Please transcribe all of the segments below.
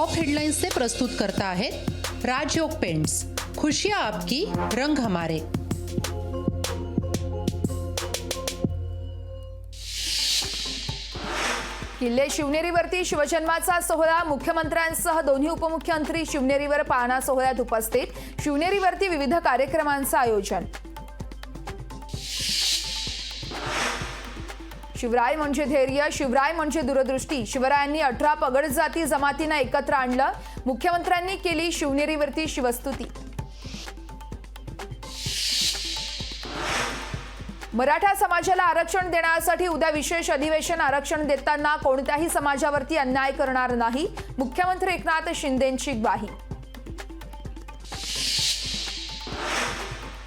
Top headlines से प्रस्तुत करता है राजयोग पेंट्स, खुशियां आपकी, रंग हमारे। किल्ले शिवनेरीवरती शिवजन्माचा सोहळा, मुख्यमंत्र्यांसह दोन्ही उपमुख्यमंत्री शिवनेरीवर पाहणा सोहळ्यात उपस्थित। शिवनेरीवरती विविध कार्यक्रमांचं आयोजन। शिवराय म्हणजे धैर्य, शिवराय म्हणजे दूरदृष्टी। शिवरायांनी 18 पगड जाती जमातींना एकत्र आणलं। मुख्यमंत्र्यांनी केली शिवनेरीवरती शिवस्तुती। मराठा समाजाला आरक्षण देण्यासाठी उद्या विशेष अधिवेशन। आरक्षण देताना कोणत्याही समाजावरती अन्याय करणार नाही, मुख्यमंत्री एकनाथ शिंदेंची ग्वाही।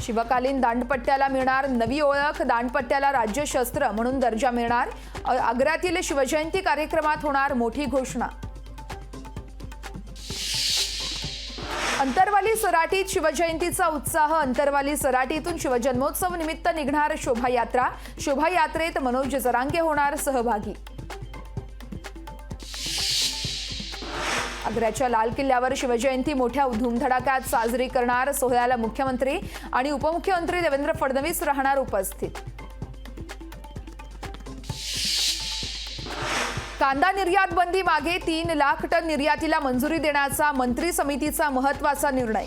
शिवकालीन दांडपट्ट्याला मिळणार नवी ओळख, दांडपट्ट्याला राज्यशस्त्र म्हणून दर्जा मिळणार। आग्र्यातील शिवजयंती कार्यक्रमात होणार मोठी घोषणा। अंतरवाली सराटीत शिवजयंतीचा उत्साह। अंतरवाली सराटीतून शिवजन्मोत्सव निमित्त निघणार शोभायात्रा। शोभायात्रेत मनोज जरांगे होणार सहभागी। आग्र्याच्या लाल किल्ल्यावर शिवजयंती मोठ्या धूमधडाक्यात साजरी करणार। सोहळ्याला मुख्यमंत्री आणि उपमुख्यमंत्री देवेंद्र फडणवीस राहणार उपस्थित। कांदा निर्यात बंदी मागे 3 लाख टन निर्यातीला मंजुरी देण्याचा मंत्री समितीचा महत्त्वाचा निर्णय।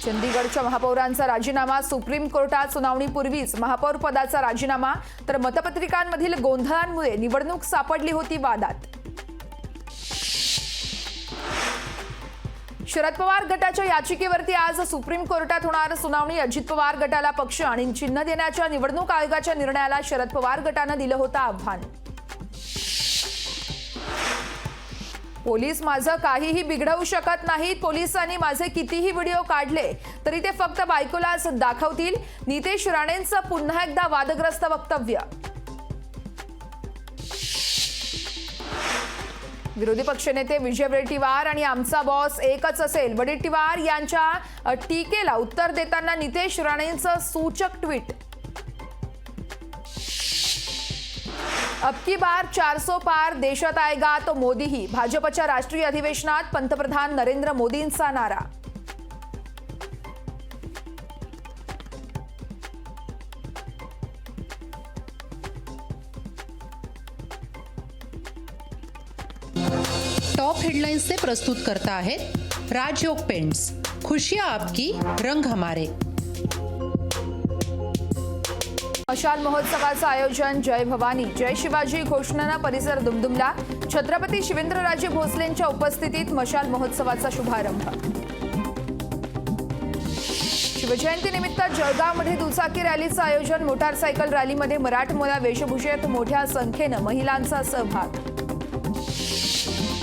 चंदीगडच्या महापौरांचा राजीनामा, सुप्रीम कोर्टात सुनावणीपूर्वीच महापौर पदाचा राजीनामा। तर मतपत्रिकांमधील गोंधळांमुळे निवडणूक सापडली होती वादात। शरद पवार गटाच्या याचिकेवरती आज सुप्रीम कोर्टात होणार सुनावणी। अजित पवार गटाला पक्ष आणि चिन्ह देण्याच्या निवडणूक आयोगाच्या निर्णयाला शरद पवार गटानं दिलं होतं आव्हान। पोलीस माझं काहीही बिघडवू शकत नाहीत। पोलिसांनी माझे कितीही व्हिडिओ काढले तरी ते फक्त बायकोलाच दाखवतील। नितेश राणेंचं पुन्हा एकदा वादग्रस्त वक्तव्य। विरोधी पक्षनेते विजय वडेट्टीवार आणि आमचा बॉस एकच असेल, वडेट्टीवार यांच्या टीकेला उत्तर देताना नितेश राणेंचं सूचक ट्विट। अब की बार 400 पार, देशात आएगा तो मोदीही। भाजपच्या राष्ट्रीय अधिवेशनात पंतप्रधान नरेंद्र मोदींचा नारा। टॉप हेडलाइंस से प्रस्तुत करता है राजयोग पेंट्स, खुशियां आपकी, रंग हमारे। मशाल महोत्सवाचं आयोजन। जय भवानी जय शिवाजी घोषणांना परिसर दुमदुमला। छत्रपती शिवेंद्रराजे भोसलेंच्या उपस्थितीत मशाल महोत्सवाचा शुभारंभ। शिवजयंतीनिमित्त जळगावमध्ये दुचाकी रॅलीचं आयोजन। मोटारसायकल रॅलीमध्ये मराठमोळ्या वेशभूषेत मोठ्या संख्येनं महिलांचा सहभाग।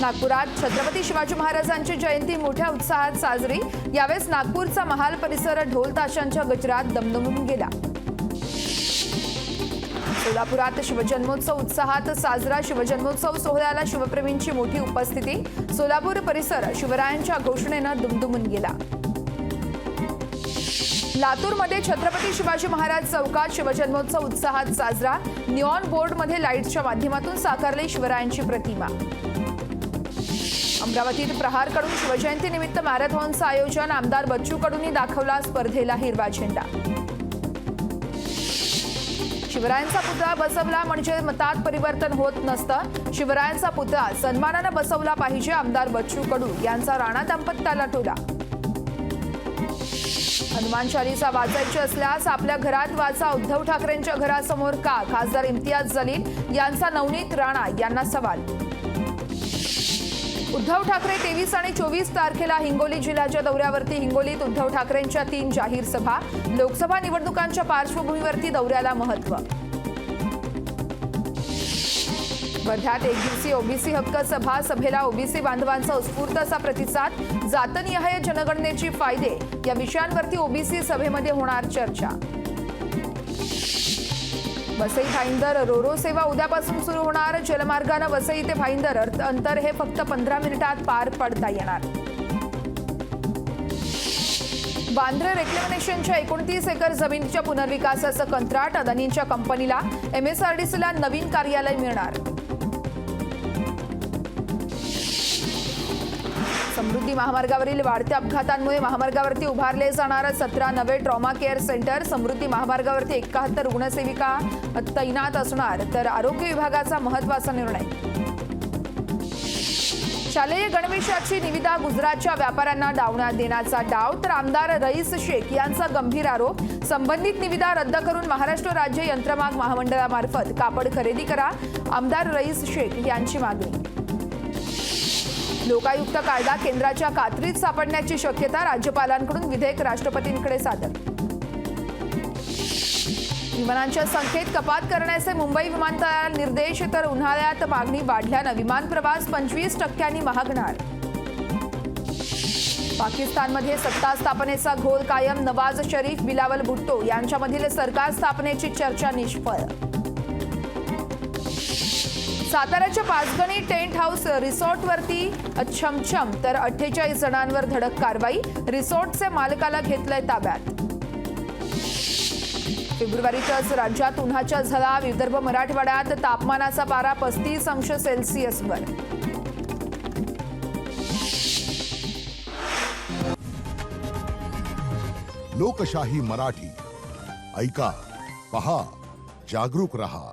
नागपुरात छत्रपती शिवाजी महाराजांची जयंती मोठ्या उत्साहात साजरी। यावेळेस नागपूरचा महाल परिसर ढोल ताशांच्या गजरात दमदमून गेला। सोलापुरात शिवजन्मोत्सव उत्साहात साजरा। शिवजन्मोत्सव सोहळ्याला शिवप्रेमींची मोठी उपस्थिती। सोलापूर परिसर शिवरायांच्या घोषणेनं दुमदुमून गेला। लातूरमध्ये छत्रपती शिवाजी महाराज चौकात शिवजन्मोत्सव उत्साहात साजरा। निऑन बोर्डमध्ये लाईट्सच्या माध्यमातून साकारली शिवरायांची प्रतिमा। अमरावतीत प्रहारकडून शिवजयंतीनिमित्त मॅरेथॉनचं आयोजन। आमदार बच्चू कडूंनी दाखवला स्पर्धेला हिरवा झेंडा। शिवरायांचा पुतळा बसवला म्हणजे मतात परिवर्तन होत नसतं। शिवरायांचा पुतळा सन्मानानं बसवला पाहिजे, आमदार बच्चू कडू यांचा राणा दाम्पत्याला टोला। हनुमान चालीसा वाचायची असल्यास आपल्या घरात वाचा, उद्धव ठाकरेंच्या घरासमोर का? खासदार इम्तियाज जलील यांचा नवनीत राणा यांना सवाल। उद्धव ठाकरे 23 आणि 24 तारखेला हिंगोली जिल्ह्याच्या दौऱ्यावरती। हिंगोलीत उद्धव ठाकरेंच्या 3 जाहीर सभा। लोकसभा निवडणुकांच्या पार्श्वभूमीवरती दौऱ्याला महत्त्व। वर्ध्यात एकदिवसीय ओबीसी हक्क सभा। सभेला ओबीसी बांधवांचा उत्स्फूर्त असा प्रतिसाद। जातनिहाय जनगणनेचे फायदे या विषयांवरती ओबीसी सभेमध्ये होणार चर्चा। वसई भाईंदर रोरो सेवा उद्यापासून सुरू होणार। जलमार्गाने वसई ते भाईंदर अंतर हे फक्त 15 मिनिटात पार पडता येणार। बांद्रा रेक्लेमेशनच्या 29 एकर जमिनीच्या पुनर्विकासाचं कंत्राट अदानींच्या कंपनीला। एमएसआरडीसीला नवीन कार्यालय मिळणार। समृद्धी महामार्गावरील वाढत्या अपघातांमुळे महामार्गावरती उभारले जाणार 17 नवे ट्रॉमा केअर सेंटर. समृद्धी महामार्गावरती 71 रुग्णसेविका तैनात असणार, तर आरोग्य विभागाचा महत्त्वाचा निर्णय. शालेय गणवेशाची निविदा गुजरातच्या व्यापाऱ्यांना डावण्यात देण्याचा डाव, तर आमदार रईस शेख यांचा गंभीर आरोप. संबंधित निविदा रद्द करून महाराष्ट्र राज्य यंत्रमाग महामंडळामार्फत कापड खरेदी करा, आमदार रईस शेख यांची मागणी. लोकायुक्त कायदा केंद्राच्या कात्रीत सापडण्याची शक्यता, राज्यपालांकडून विधेयक राष्ट्रपतींकडे सादर. विमानांच्या संख्येत कपात करण्याचे मुंबई विमानतळाला निर्देश, तर उन्हाळ्यात मागणी वाढल्यानं विमान प्रवास 25% महागणार. पाकिस्तानमध्ये सत्ता स्थापनेचा घोळ कायम, नवाज शरीफ बिलावल भुट्टो यांच्यामधील सरकार स्थापनेची चर्चा निष्फळ. साताऱ्याच्या पाचगणी टेंट हाऊस रिसॉर्टवरती छमछम, तर 48 जणांवर धडक कारवाई, रिसॉर्टचे मालकाला घेतलंय ताब्यात. फेब्रुवारीतच राज्यात उन्हाच्या झळा, विदर्भ मराठवाड्यात तापमानाचा पारा 35°C. लोकशाही मराठी ऐका, पहा, जागरूक रहा.